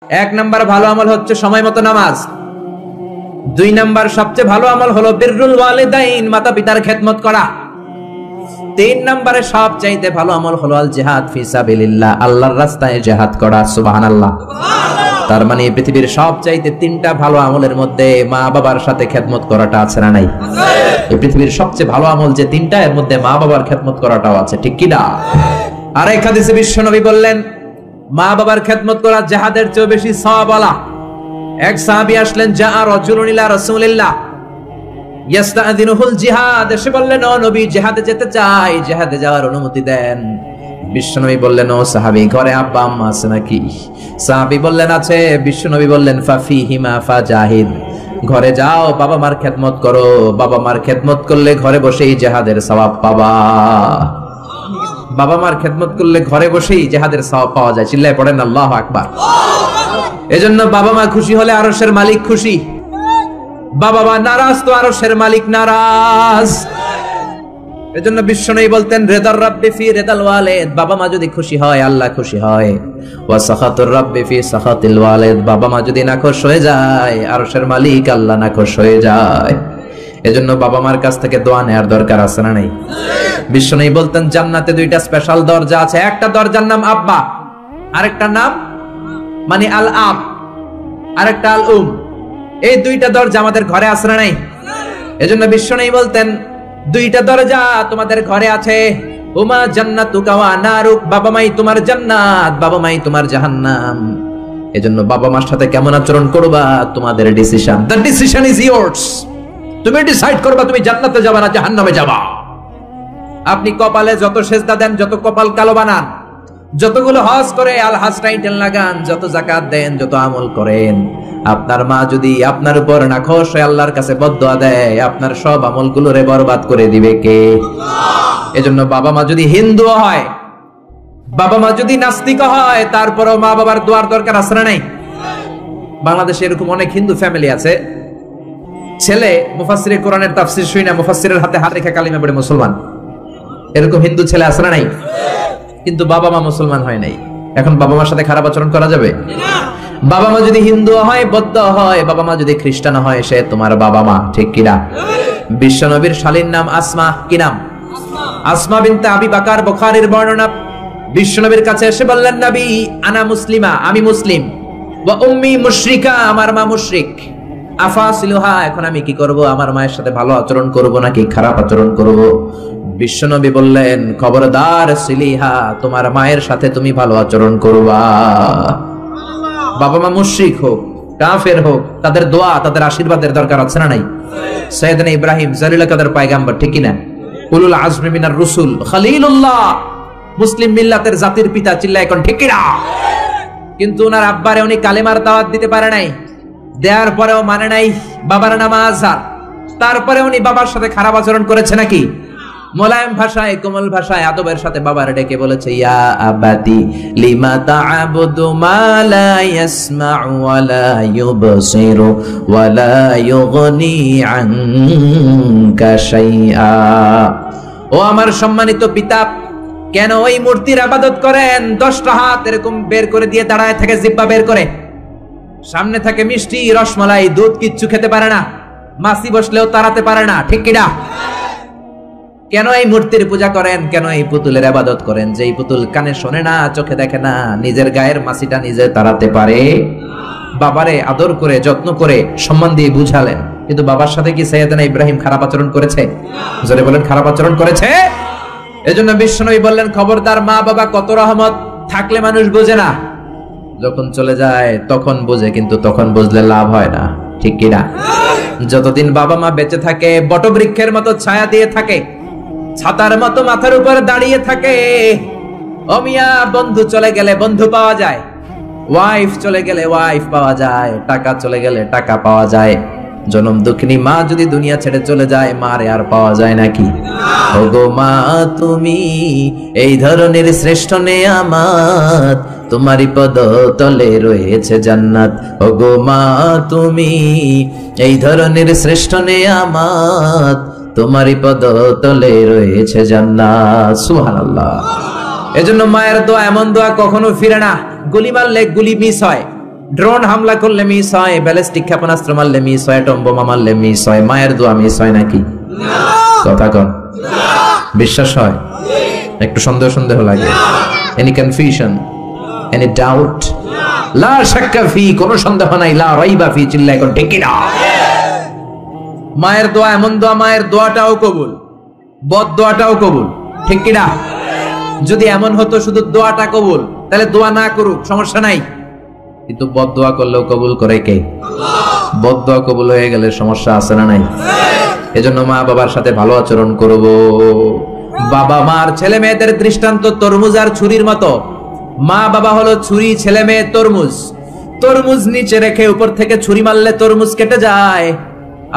এক নাম্বার ভালো আমল হচ্ছে সময় মতো নামাজ। দুই নাম্বার সবচেয়ে ভালো আমল হলো বিররুল ওয়ালিদাইন, মাতা পিতার খেদমত করা। তিন নম্বরে সবচাইতে ভালো আমল হলো আল জিহাদ ফি সাবিলিল্লাহ, আল্লাহর রাস্তায় জিহাদ করা। সুবহানাল্লাহ। তার মানে পৃথিবীর সবচাইতে তিনটা ভালো আমলের মধ্যে মা বাবার সাথে খেদমত করাটা আছে না নাই? এই পৃথিবীর সবচেয়ে ভালো আমল যে তিনটা, এর মধ্যে মা বাবার খেদমত করাটাও আছে, ঠিক কি না? আর এক হাদিসে বিশ্বনবী বললেন মা বাবার খেদমত করা জিহাদের চেয়ে বেশি সওয়াবওয়ালা। এক সাহাবী আসলেন, যা রাজুলুন ইলা রাসূলিল্লাহ ইয়াস্তাযিনুহুল জিহাদ, এসে বললেন ও নবী জিহাদে যেতে চাই, জিহাদে যাওয়ার অনুমতি দেন। বিশ্বনবী বললেন ও সাহাবী ঘরে আব্বা আম্মা আছে নাকি? সাহাবী বললেন আছে। বিশ্বনবী বললেন ফাফিহিমা ফাজাহিদ, ঘরে যাও বাবা মার খেদমত করো, বাবা মার খেদমত করলে ঘরে বসেই জিহাদের সওয়াব পাবা। বাবা মার খেদমত করলে ঘরে বসেই জিহাদের সওয়াব পাওয়া যায়। চিল্লায় পড়েন আল্লাহু আকবার। এজন্য বাবা মা খুশি হলে আরশের মালিক খুশি, বাবা মা নারাজ তো আরশের মালিক নারাজ। এজন্য বিশ্বনবী বলতেন রিদার রাব্বি ফি রিদাল ওয়ালিদ, বাবা মা যদি খুশি হয় আল্লাহ খুশি হয়। ওয়া সাখাতুর রাব্বি ফি সাখাতিল ওয়ালিদ, বাবা মা যদি নাখুশ হয়ে যায় আরশের মালিক আল্লাহ নাখুশ হয়ে যায়। এজন্য বাবা মার কাছ থেকে দোয়া নেওয়ার দরকার আছে না নাই? বিশ্বনবী বলতেন জান্নাতে দুইটা স্পেশাল দরজা আছে, একটা দরজার নাম আব্বা, আরেকটা নাম মানে আল আব, আরেকটা আল উম। এই দুইটা দরজা আমাদের ঘরে আছে না নাই? এজন্য বিশ্বনবী বলতেন দুইটা দরজা তোমাদের ঘরে আছে, উমা জান্নাতুকা ওয়া নারুক, বাবা মাই তোমার জান্নাত, বাবা মাই তোমার জাহান্নাম। এজন্য বাবা মার সাথে কেমন আচরণ করবা তোমাদের decision, the decision is years. তুমি ডিসাইড করবা তুমি জান্নাতে যাবা না জাহান্নামে যাবা। আপনি কপালে যত সেজদা দেন, যত কপাল কালো বানান, যতগুলো হজ করে আল হজ টাইটেল লাগান, যত যাকাত দেন, যত আমল করেন, আপনার মা যদি আপনার উপর নাখোশ হয়ে আল্লাহর কাছে বদদুয়া দেয়, আপনার সব আমলগুলোরে বরবাদ করে দিবে কে? এজন্য বাবা মা যদি হিন্দু হয়, বাবা মা যদি নাস্তিক হয়, তারপরেও মা বাবার দোয়ার দরকার আছে না নাই? বাংলাদেশে এরকম অনেক হিন্দু ফ্যামিলি আছে, ছেলে মুফাসসিরে কোরআনের তাফসীর শুনে মুফাসসিরের হাতে হাত রেখে কালিমা পড়ে মুসলমান। এরকম হিন্দু ছেলে আছে না নাই? কিন্তু বাবা মা মুসলমান হয় নাই। এখন বাবা মার সাথে খারাপ আচরণ করা যাবে না। বাবা মা যদি হিন্দু হয়, বৌদ্ধ হয়, বাবা মা যদি খ্রিস্টান হয়, সে তোমার বাবা মা, ঠিক কি না? বিশ্বনবীর শালীর নাম আসমা, কি নাম? আসমা বিনতে আবি বকর, বুখারীর বর্ণনা। বিশ্বনবীর কাছে এসে বললেন নবী আনা মুসলিমা, আমি মুসলিম, ওয়া উম্মি মুশরিকা, আমার মা মুশরিক, আফাসিলুহা, এখন আমি কি করব? আমার মায়ের সাথে ভালো আচরণ করব নাকি খারাপ আচরণ করব? বিশ্বনবী বললেন খবরদার সিলিহা, তোমার মায়ের সাথে তুমি ভালো আচরণ করবা। বাবা মা মুশরিক হোক, কাফের হোক, তাদের দোয়া, তাদের আশীর্বাদের দরকার আছে না নাই? সাইয়েদনা ইব্রাহিম জালিলুল কদর পয়গম্বর, ঠিক কি না? উলুল আজমি মিনার রাসূল, খলিলুল্লাহ, মুসলিম মিল্লাতের জাতির পিতা, চিল্লায় এখন ঠিক কি না? কিন্তু ওনার আব্বারে উনি কালেমার দাওয়াত দিতে পারে নাই, দেওয়ার পরেও মানে নাই বাবার নাম আজহার। তারপরে উনি বাবার সাথে খারাপ আচরণ করেছে নাকি? মোলায়েম ভাষায়, কোমল ভাষায়, আদবের সাথে বাবার ডেকে বলেছে ইয়া আবাতি লিমা তা'বুদু মা লা ইয়াসমা'ু ওয়া লা ইউবসিরু ওয়া লা ইউগনি আনকা শাইআ। ও আমার সম্মানিত পিতা, কেন ওই মূর্তির ইবাদত করেন? 10টা হাত এরকম বের করে দিয়ে দাঁড়ায় থাকে, জিহ্বা বের করে, সামনে থাকে মিষ্টি, রসমালাই, দুধ, কিচ্ছু খেতে পারে না, মাছি বসলেও তাড়াতে পারে না, ঠিক কি না? কেন এই মূর্তির পূজা করেন? কেন এই পুতুলের ইবাদত করেন? যে এই পুতুল কানে শোনে না, চোখে দেখে না, নিজের গায়ের মাছিটা নিজে তাড়াতে পারে। বাবারে আদর করে, যত্ন করে, সম্মান দিয়ে বুঝালেন। কিন্তু বাবার সাথে কি সাইয়েদনা ইব্রাহিম খারাপ আচরণ করেছে? জোরে বলেন, খারাপ আচরণ করেছে? এজন্য বিশ্বনবী বললেন খবরদার, মা বাবা কত রহমত থাকলে মানুষ বোঝে না, যখন চলে যায় তখন বোঝে, কিন্তু তখন বুঝলে লাভ হয় না, ঠিক কি না? যতদিন বাবা মা বেঁচে থাকে বটবৃক্ষের মতো ছায়া দিয়ে থাকে, ছাতার মতো মাথার উপর দাঁড়িয়ে থাকে। ও মিয়া, বন্ধু চলে গেলে বন্ধু পাওয়া যায়, ওয়াইফ চলে গেলে ওয়াইফ পাওয়া যায়, টাকা চলে গেলে টাকা পাওয়া যায়। জনম দুঃখিনী মা যদি দুনিয়া ছেড়ে চলে যায়, মারে আর পাওয়া যায় নাকি? ওগো মা তুমি এই ধরনের শ্রেষ্ঠ নেয়ামত, তোমারই পদ তলে রয়েছে জান্নাত। ওগো মা তুমি এই ধরনের শ্রেষ্ঠ নেয়ামত, তোমারই পদ তলে রয়েছে জান্নাত। সুবহানাল্লাহ। এজন্য মায়ের দোয়া এমন দোয়া কখনো ফিরে না, গুলি মারলে গুলি মিস হয়, ড্রোন হামলা করলে মিস হয়, ব্যালিস্টিক ক্ষেপণাস্ত্র মারলে মিস হয়, অ্যাটম বোমা মারলে মিস হয়, মায়ের দোয়া মিস হয় নাকি? কথা কন, বিশ্বাস হয়? একটু সন্দেহ সন্দেহ লাগে? Any confusion, any doubt? লা শাক্কা ফি, কোনো সন্দেহ নাই, লা রাইবা ফি, চিল্লায় কোন ঠিক না? মায়ের দোয়া এমন দোয়া, মায়ের দোয়াটাও কবুল, বদ দোয়াটাও কবুল, ঠিক কি না? যদি এমন হতো শুধু দোয়াটা কবুল, তাহলে দোয়া না করুক সমস্যা নাই, কিন্তু বদ দোয়া করলেও কবুল করে কে? বদ দোয়া কবুল হয়ে গেলে সমস্যা আছে না নাই? এজন্য মা বাবার সাথে ভালো আচরণ করব। বাবা মার ছেলে মেয়েদের দৃষ্টান্ত তরমুজ আর ছুরির মতো। মা বাবা হলো ছুরি, ছেলে মেয়ে তরমুজ। তরমুজ নিচে রেখে উপর থেকে ছুরি মারলে তরমুজ কেটে যায়,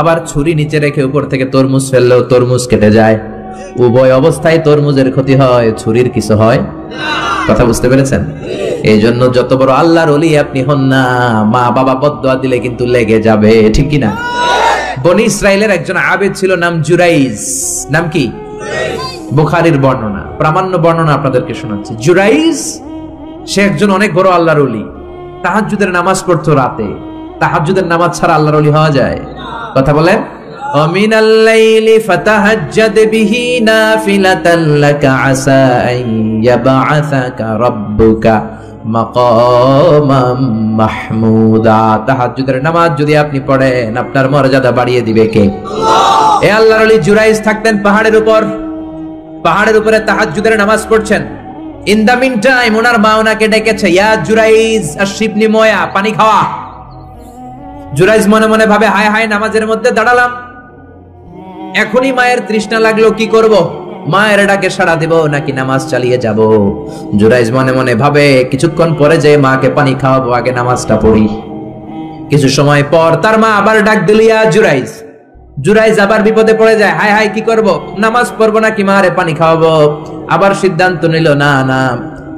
আবার ছুরি নিচে রেখে উপর থেকে তরমুজ ফেললেও তরমুজ কেটে যায়। উভয় অবস্থায় তরমুজের ক্ষতি হয়, ছুরির কিছু হয়। কথা বুঝতে পেরেছেন? এই জন্য যত বড় আল্লাহর ওলি আপনি হন না, মা বাবা বদদোয়া দিলে কিন্তু লেগে যাবে, ঠিক কি না? বনি ইসরাইলের একজন আবেদ ছিল, নাম জুরাইজ। নাম কি? বুখারীর বর্ণনা, প্রামাণ্য বর্ণনা আপনাদেরকে শোনাচ্ছি। জুরাইজ সে একজন অনেক বড় আল্লাহর ওলি। তাহাজ্জুদের নামাজ পড়তো রাতে। তাহাজ্জুদের নামাজ ছাড়া আল্লাহর ওলি হওয়া যায়? কথা বলেন। ওমিনাল লাইলি ফাতাহাজ্জাদ বিহি নাফিলাতান লাকা আসা আন ইয়াবআসাকা রাব্বুকা মাকামাম মাহমুদা। তাহাজ্জুদের নামাজ যদি আপনি পড়েন, আপনার মর্যাদা বাড়িয়ে দিবে কে? আল্লাহ। এই আল্লাহর ওলি জুরাইজ থাকতেন পাহাড়ের উপর। পাহাড়ের উপরে তাহাজ্জুদের নামাজ পড়ছেন। ইন দা মিন টাইম ওনার মা ওনাকে ডেকেছে, ইয়া জুরাইজ আশরিবনি ময়া, পানি খাওয়া। জুরাইজ মনে মনে ভাবে, হায় হায়, নামাজের মধ্যে দাঁড়ালাম, এখনই মায়ের তৃষ্ণা লাগলো, কি করব? মায়ের ডাকে সাড়া দেব নাকি নামাজ চালিয়ে যাব? জুরাইজ মনে মনে ভাবে, কিছুক্ষণ পরে যে মাকে পানি খাওয়াবো, আগে নামাজটা পড়ি। কিছু সময় পর তার মা আবার ডাক দিল, ইয়া জুরাইজ। জুরাইজ আবার বিপদে পড়ে যায়, হায় হায়, কি করব? নামাজ পড়বো নাকি মারে পানি খাওয়াবো? আবার সিদ্ধান্ত নিল, না না,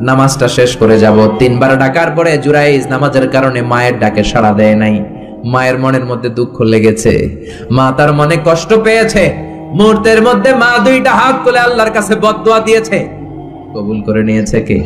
নামাজটা শেষ করে যাব। 3 বার ডাকার পরে জুরাইজ নামাজের কারণে মায়ের ডাকে সাড়া দেয় নাই। মায়ের মনের মধ্যে দুঃখ লেগেছে, মা তার মনে কষ্ট পেয়েছে। মুহূর্তের মধ্যে মা 2টা হাত তুলে আল্লাহর কাছে বদদোয়া দিয়েছে, কবুল করে নিয়েছে কে?